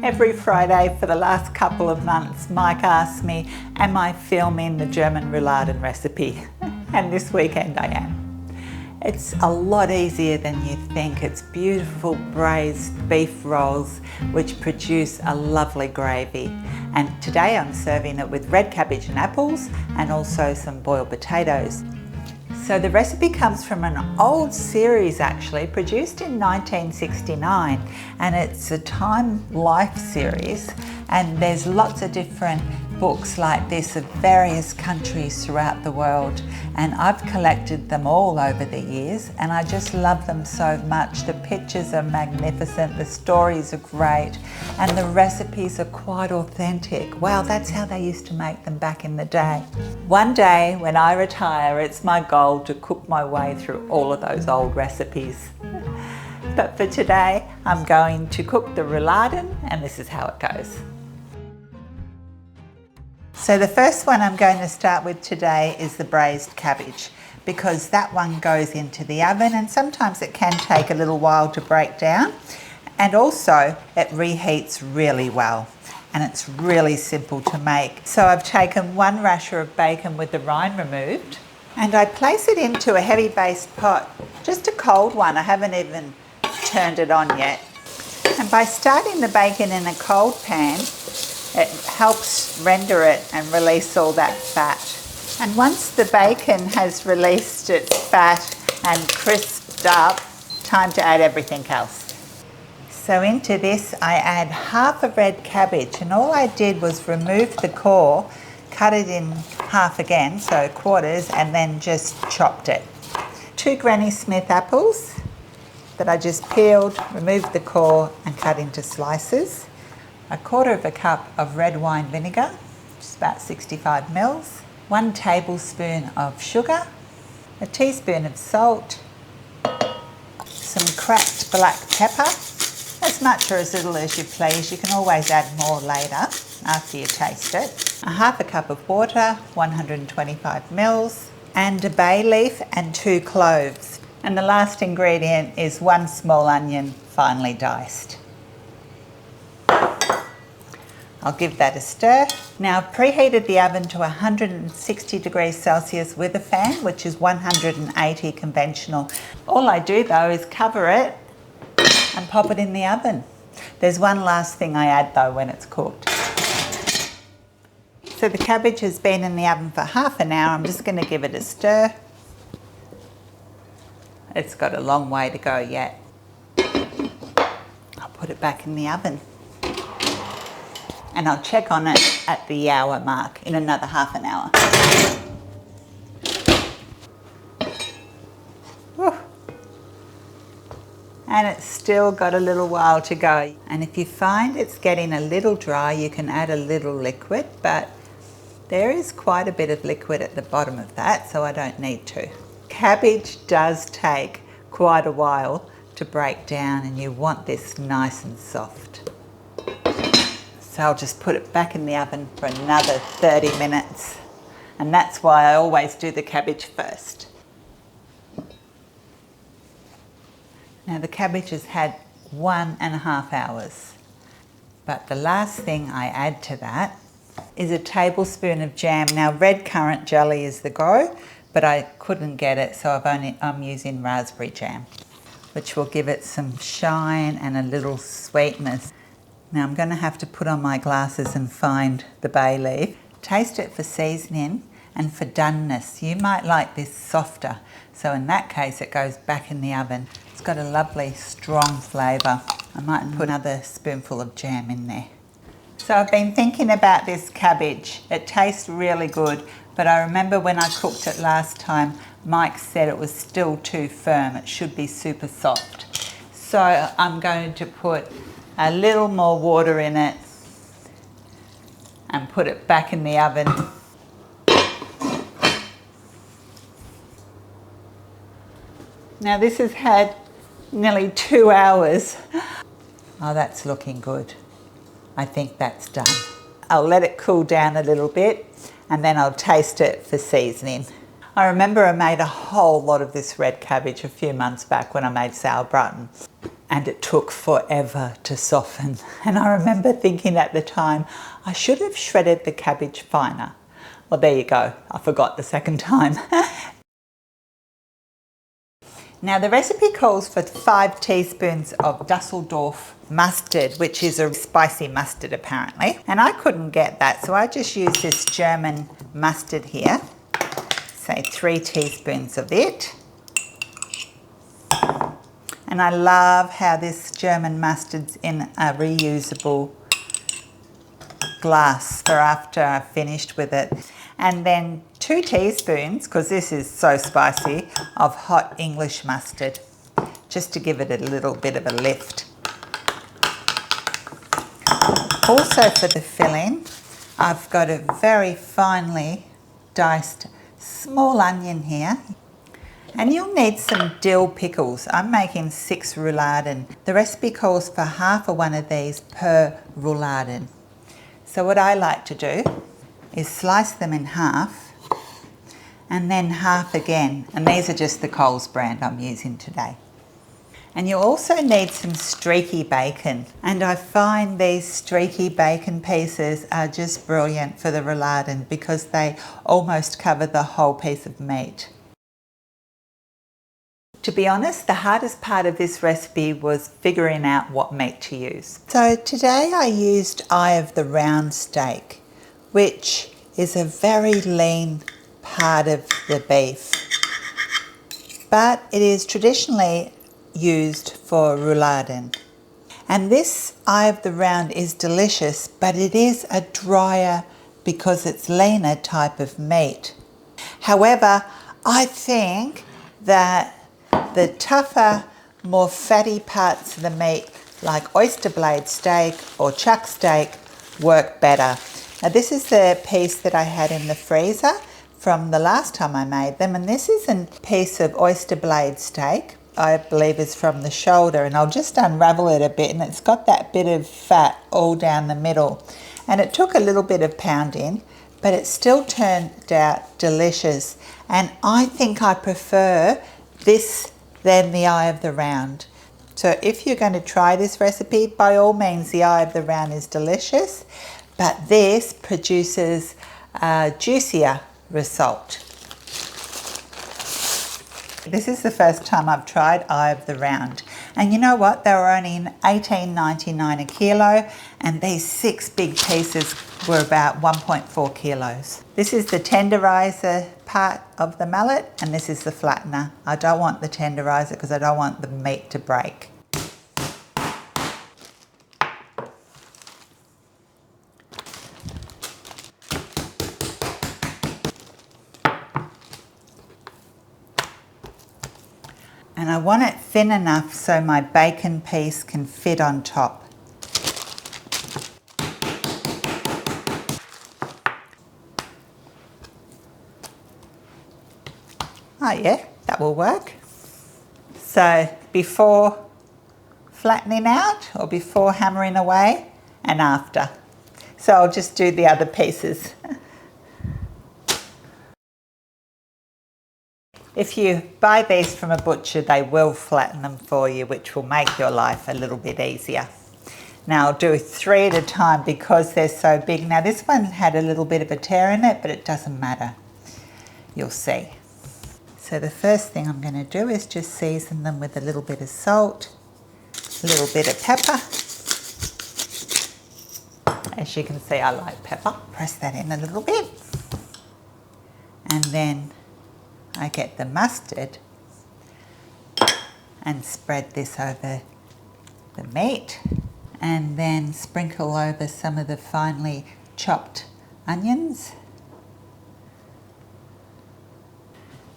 Every Friday for the last couple of months, Mike asks me, am I filming the German Rouladen recipe? And this weekend I am. It's a lot easier than you think. It's beautiful braised beef rolls which produce a lovely gravy. And today I'm serving it with red cabbage and apples and also some boiled potatoes. So the recipe comes from an old series actually, produced in 1969, and it's a Time Life series, and there's lots of different books like this of various countries throughout the world, and I've collected them all over the years and I just love them so much. The pictures are magnificent, the stories are great, and the recipes are quite authentic. Wow, that's how they used to make them back in the day. One day when I retire, it's my goal to cook my way through all of those old recipes. But for today, I'm going to cook the rouladen, and this is how it goes. So the first one I'm going to start with today is the braised cabbage, because that one goes into the oven and sometimes it can take a little while to break down, and also it reheats really well and it's really simple to make. So I've taken one rasher of bacon with the rind removed and I place it into a heavy based pot, just a cold one. I haven't even turned it on yet. And by starting the bacon in a cold pan, it helps render it and release all that fat. And once the bacon has released its fat and crisped up, time to add everything else. So into this I add half a red cabbage, and all I did was remove the core, cut it in half again, so quarters, and then just chopped it. 2 Granny Smith apples that I just peeled, removed the core and cut into slices. 1/4 cup of red wine vinegar, which is about 65 mils, 1 tablespoon of sugar, a teaspoon of salt, some cracked black pepper, as much or as little as you please. You can always add more later after you taste it. 1/2 cup of water, 125 mils, and a bay leaf and 2 cloves. And the last ingredient is 1 small onion, finely diced. I'll give that a stir. Now I've preheated the oven to 160 degrees Celsius with a fan, which is 180 conventional. All I do though is cover it and pop it in the oven. There's one last thing I add though when it's cooked. So the cabbage has been in the oven for half an hour. I'm just going to give it a stir. It's got a long way to go yet. I'll put it back in the oven. And I'll check on it at the hour mark in another half an hour. Whew. And it's still got a little while to go. And if you find it's getting a little dry, you can add a little liquid, but there is quite a bit of liquid at the bottom of that, so I don't need to. Cabbage does take quite a while to break down, and you want this nice and soft. So I'll just put it back in the oven for another 30 minutes. And that's why I always do the cabbage first. Now the cabbage has had 1.5 hours. But the last thing I add to that is a tablespoon of jam. Now red currant jelly is the go, but I couldn't get it, so I'm using raspberry jam, which will give it some shine and a little sweetness. Now I'm going to have to put on my glasses and find the bay leaf. Taste it for seasoning and for doneness. You might like this softer, so in that case it goes back in the oven. It's got a lovely strong flavour. I might put another spoonful of jam in there. So I've been thinking about this cabbage. It tastes really good, but I remember when I cooked it last time, Mike said it was still too firm. It should be super soft. So I'm going to put a little more water in it and put it back in the oven. Now this has had nearly 2 hours. Oh, that's looking good. I think that's done. I'll let it cool down a little bit and then I'll taste it for seasoning. I remember I made a whole lot of this red cabbage a few months back when I made sauerbraten. and it took forever to soften. And I remember thinking at the time, I should have shredded the cabbage finer. Well, there you go. I forgot the second time. Now the recipe calls for 5 teaspoons of Dusseldorf mustard, which is a spicy mustard apparently. And I couldn't get that, so I just used this German mustard here. Say 3 teaspoons of it. And I love how this German mustard's in a reusable glass for after I've finished with it. And then 2 teaspoons, because this is so spicy, of hot English mustard, just to give it a little bit of a lift. Also for the filling, I've got a very finely diced small onion here. And you'll need some dill pickles. I'm making 6 rouladen. The recipe calls for half of one of these per rouladen. So what I like to do is slice them in half and then half again. And these are just the Coles brand I'm using today. And you also need some streaky bacon. And I find these streaky bacon pieces are just brilliant for the rouladen because they almost cover the whole piece of meat. To be honest, the hardest part of this recipe was figuring out what meat to use. So today I used eye of the round steak, which is a very lean part of the beef. But it is traditionally used for rouladen. And this eye of the round is delicious, but it is a drier, because it's leaner type of meat. However, I think that the tougher, more fatty parts of the meat, like oyster blade steak or chuck steak, work better. Now this is the piece that I had in the freezer from the last time I made them, and this is a piece of oyster blade steak, I believe is from the shoulder, and I'll just unravel it a bit, and it's got that bit of fat all down the middle. And it took a little bit of pounding, but it still turned out delicious. And I think I prefer this than the eye of the round. So if you're going to try this recipe, by all means the eye of the round is delicious, but this produces a juicier result. This is the first time I've tried eye of the round. And you know what? They were only $18.99 a kilo, and these 6 big pieces were about 1.4 kilos. This is the tenderizer part of the mallet, and this is the flattener. I don't want the tenderizer because I don't want the meat to break. And I want it thin enough so my bacon piece can fit on top. Oh yeah, that will work. So before flattening out or before hammering away and after. So I'll just do the other pieces. If you buy these from a butcher, they will flatten them for you, which will make your life a little bit easier. Now I'll do 3 at a time because they're so big. Now this one had a little bit of a tear in it, but it doesn't matter. You'll see. So the first thing I'm going to do is just season them with a little bit of salt, a little bit of pepper. As you can see, I like pepper. Press that in a little bit. And then I get the mustard and spread this over the meat, and then sprinkle over some of the finely chopped onions.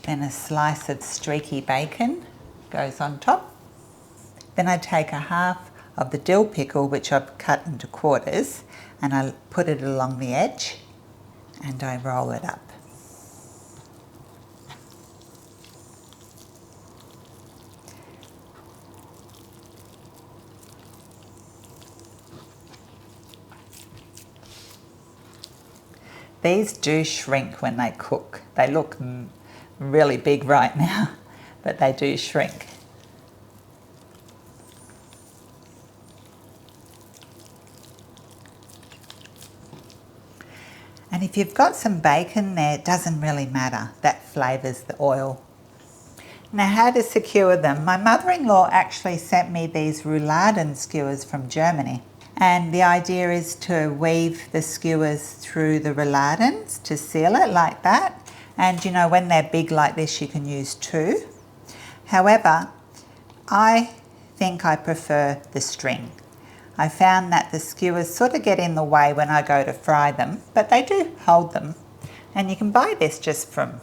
Then a slice of streaky bacon goes on top. Then I take a half of the dill pickle, which I've cut into quarters, and I put it along the edge and I roll it up. These do shrink when they cook. They look really big right now, but they do shrink. And if you've got some bacon there, it doesn't really matter. That flavours the oil. Now, how to secure them. My mother-in-law actually sent me these Rouladen skewers from Germany. And the idea is to weave the skewers through the Rouladens to seal it like that. And you know, when they're big like this, you can use two. However, I think I prefer the string. I found that the skewers sort of get in the way when I go to fry them, but they do hold them. And you can buy this just from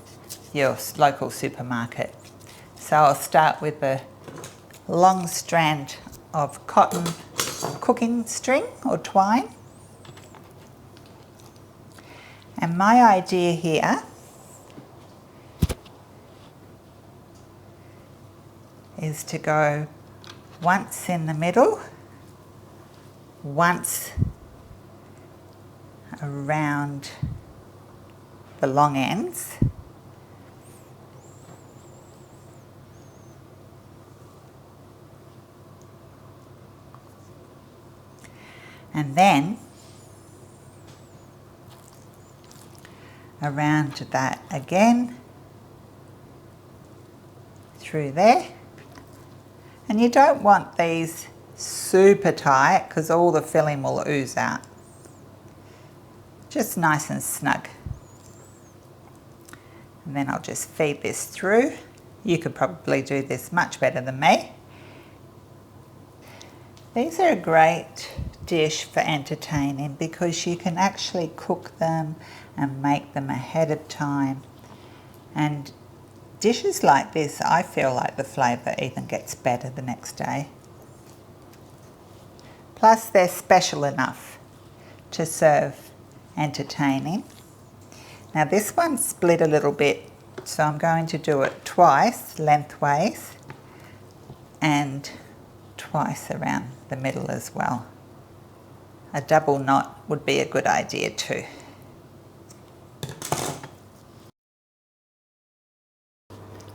your local supermarket. So I'll start with a long strand of cotton cooking string or twine. And my idea here is to go once in the middle, once around the long ends, and then around that again, through there. And you don't want these super tight because all the filling will ooze out. Just nice and snug. And then I'll just feed this through. You could probably do this much better than me. These are a great dish for entertaining because you can actually cook them and make them ahead of time. And dishes like this, I feel like the flavour even gets better the next day. Plus they're special enough to serve entertaining. Now this one's split a little bit, so I'm going to do it twice lengthways and twice around the middle as well. A double knot would be a good idea too.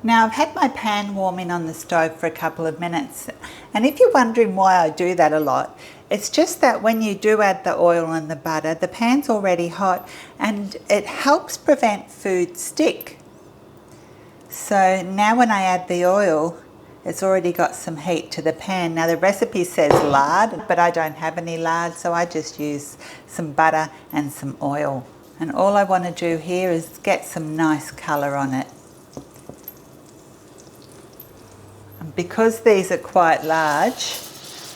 Now I've had my pan warming on the stove for a couple of minutes, and if you're wondering why I do that a lot, it's just that when you do add the oil and the butter, the pan's already hot and it helps prevent food stick. So now when I add the oil, it's already got some heat to the pan. Now the recipe says lard, but I don't have any lard, so I just use some butter and some oil. And all I want to do here is get some nice colour on it. And because these are quite large,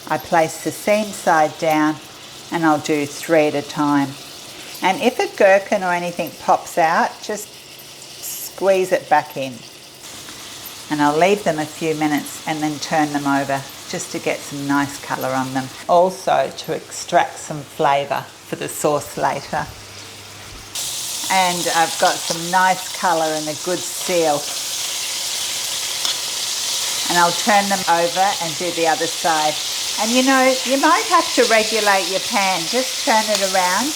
I place the seam side down and I'll do 3 at a time. And if a gherkin or anything pops out, just squeeze it back in. And I'll leave them a few minutes and then turn them over just to get some nice colour on them. Also to extract some flavour for the sauce later. And I've got some nice colour and a good seal. And I'll turn them over and do the other side. And you know, you might have to regulate your pan, just turn it around.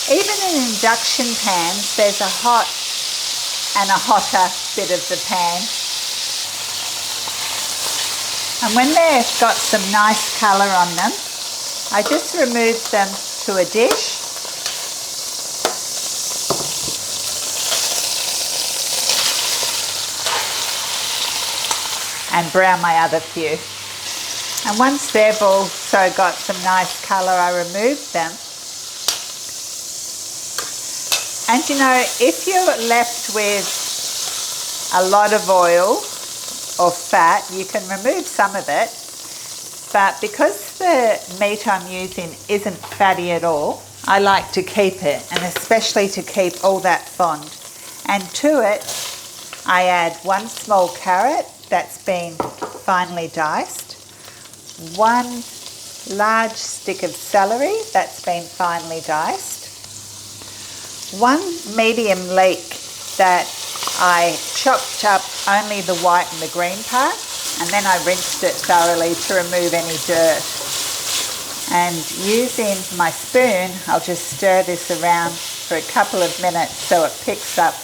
Even in induction pans, there's a hot and a hotter bit of the pan. And when they've got some nice colour on them, I just remove them to a dish. And brown my other few. And once they've also got some nice colour, I remove them. And you know, if you're left with a lot of oil or fat, you can remove some of it. But because the meat I'm using isn't fatty at all, I like to keep it, and especially to keep all that fond. And to it, I add 1 small carrot that's been finely diced, 1 large stick of celery that's been finely diced, 1 medium leek that I chopped up only the white and the green part, and then I rinsed it thoroughly to remove any dirt. And using my spoon, I'll just stir this around for a couple of minutes so it picks up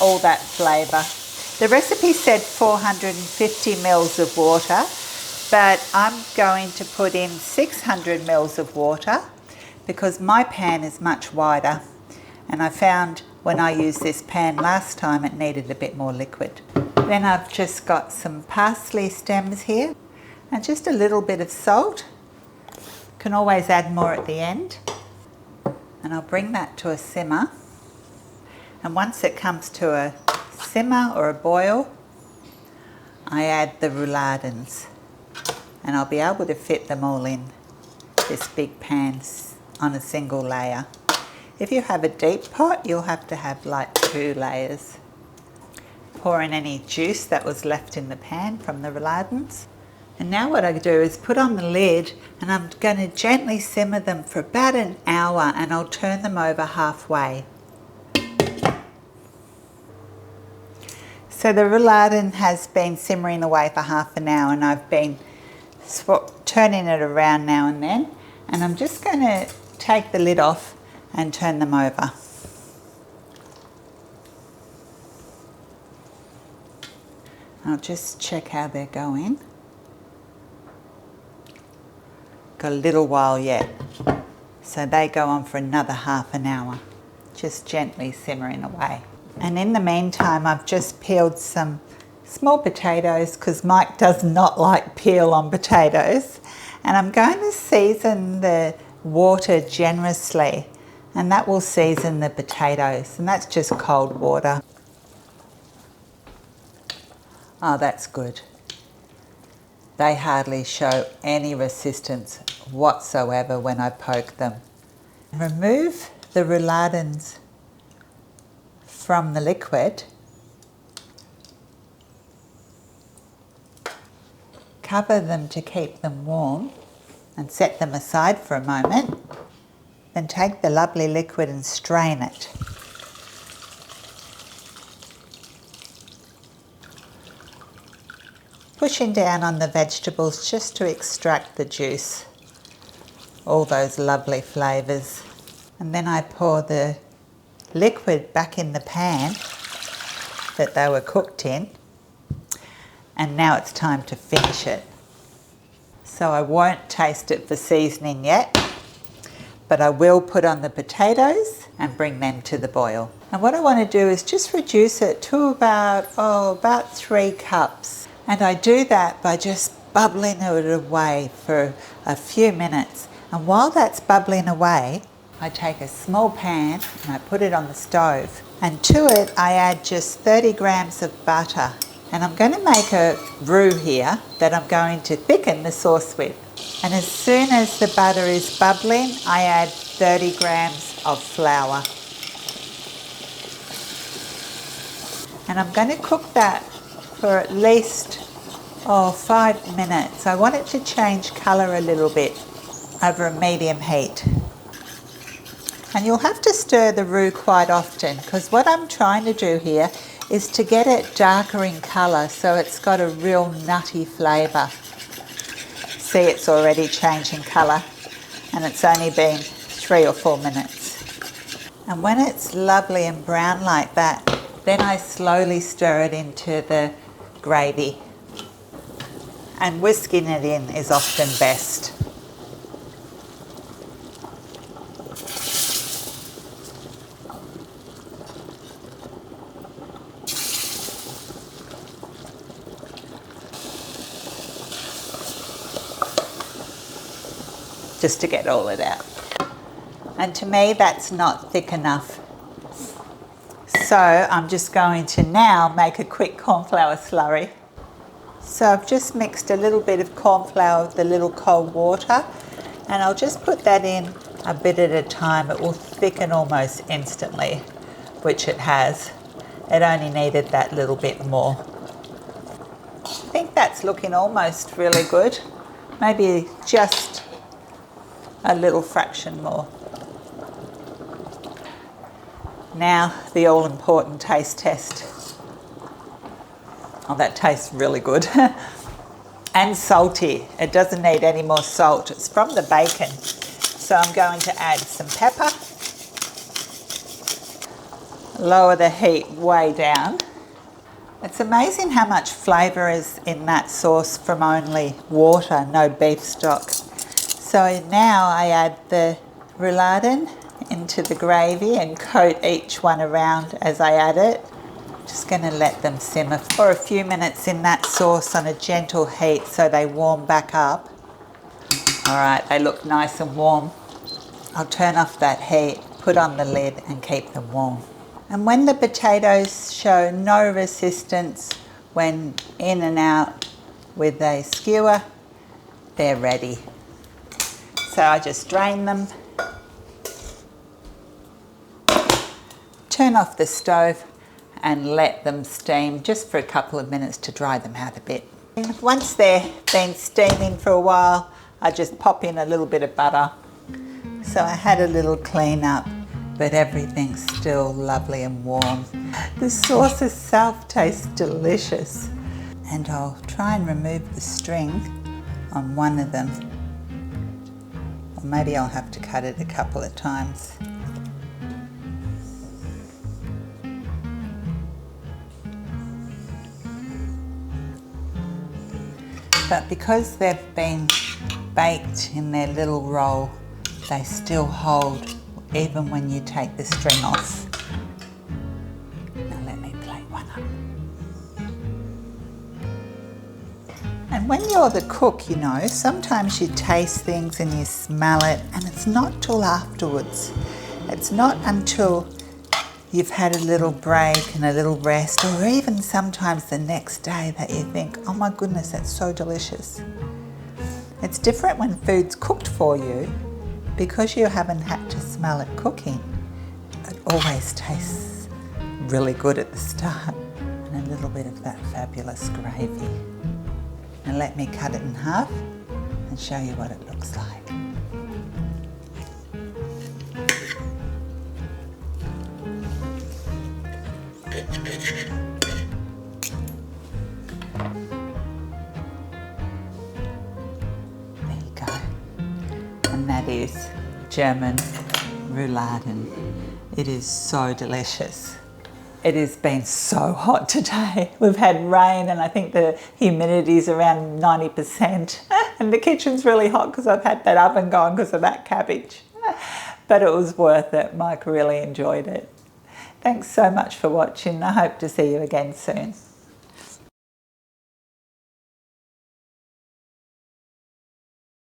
all that flavour. The recipe said 450 mils of water, but I'm going to put in 600 mils of water because my pan is much wider. And I found when I used this pan last time it needed a bit more liquid. Then I've just got some parsley stems here and just a little bit of salt. Can always add more at the end. And I'll bring that to a simmer. And once it comes to a simmer or a boil, I add the rouladens. And I'll be able to fit them all in this big pan on a single layer. If you have a deep pot, you'll have to have like 2 layers. Pour in any juice that was left in the pan from the rouladens. And now what I do is put on the lid and I'm going to gently simmer them for about an hour and I'll turn them over halfway. So the rouladen has been simmering away for half an hour and I've been turning it around now and then. And I'm just going to take the lid off and turn them over. I'll just check how they're going. Got a little while yet, so they go on for another half an hour, just gently simmering away. And in the meantime, I've just peeled some small potatoes because Mike does not like peel on potatoes. And I'm going to season the water generously, and that will season the potatoes, and that's just cold water. Oh, that's good. They hardly show any resistance whatsoever when I poke them. Remove the rouladens from the liquid. Cover them to keep them warm and set them aside for a moment. Then take the lovely liquid and strain it. Pushing down on the vegetables just to extract the juice, all those lovely flavours. And then I pour the liquid back in the pan that they were cooked in. And now it's time to finish it. So I won't taste it for seasoning yet, but I will put on the potatoes and bring them to the boil. And what I want to do is just reduce it to about 3 cups. And I do that by just bubbling it away for a few minutes. And while that's bubbling away, I take a small pan and I put it on the stove. And to it, I add just 30 grams of butter. And I'm going to make a roux here that I'm going to thicken the sauce with. And as soon as the butter is bubbling, I add 30 grams of flour. And I'm going to cook that for at least 5 minutes. I want it to change colour a little bit over a medium heat. And you'll have to stir the roux quite often because what I'm trying to do here is to get it darker in colour so it's got a real nutty flavour. See, it's already changing colour and it's only been 3 or 4 minutes. And when it's lovely and brown like that, then I slowly stir it into the gravy. And whisking it in is often best. Just to get all it out. And to me, that's not thick enough. So I'm just going to now make a quick cornflour slurry. So I've just mixed a little bit of cornflour with a little cold water, and I'll just put that in a bit at a time. It will thicken almost instantly, which it has. It only needed that little bit more. I think that's looking almost really good. Maybe just a little fraction more. Now the all-important taste test. Oh, that tastes really good. And salty. It doesn't need any more salt. It's from the bacon. So I'm going to add some pepper. Lower the heat way down. It's amazing how much flavour is in that sauce from only water, no beef stock. So now I add the rouladen into the gravy and coat each one around as I add it. Just going to let them simmer for a few minutes in that sauce on a gentle heat so they warm back up. All right, they look nice and warm. I'll turn off that heat, put on the lid and keep them warm. And when the potatoes show no resistance when in and out with a skewer, they're ready. So I just drain them, turn off the stove and let them steam just for a couple of minutes to dry them out a bit. Once they've been steaming for a while, I just pop in a little bit of butter. So I had a little clean up, but everything's still lovely and warm. The sauce itself tastes delicious. And I'll try and remove the string on one of them. Or maybe I'll have to cut it a couple of times. But because they've been baked in their little roll, they still hold even when you take the string off. Now let me plate one up. And when you're the cook, you know, sometimes you taste things and you smell it, and it's not till afterwards. It's not until you've had a little break and a little rest, or even sometimes the next day, that you think, oh my goodness, that's so delicious. It's different when food's cooked for you, because you haven't had to smell it cooking. It always tastes really good at the start, and a little bit of that fabulous gravy. Now let me cut it in half and show you what it looks like. There you go. And that is German Rouladen. It is so delicious. It has been so hot today. We've had rain and I think the humidity is around 90%. And the kitchen's really hot because I've had that oven going because of that cabbage. But it was worth it. Mike really enjoyed it. Thanks so much for watching. I hope to see you again soon.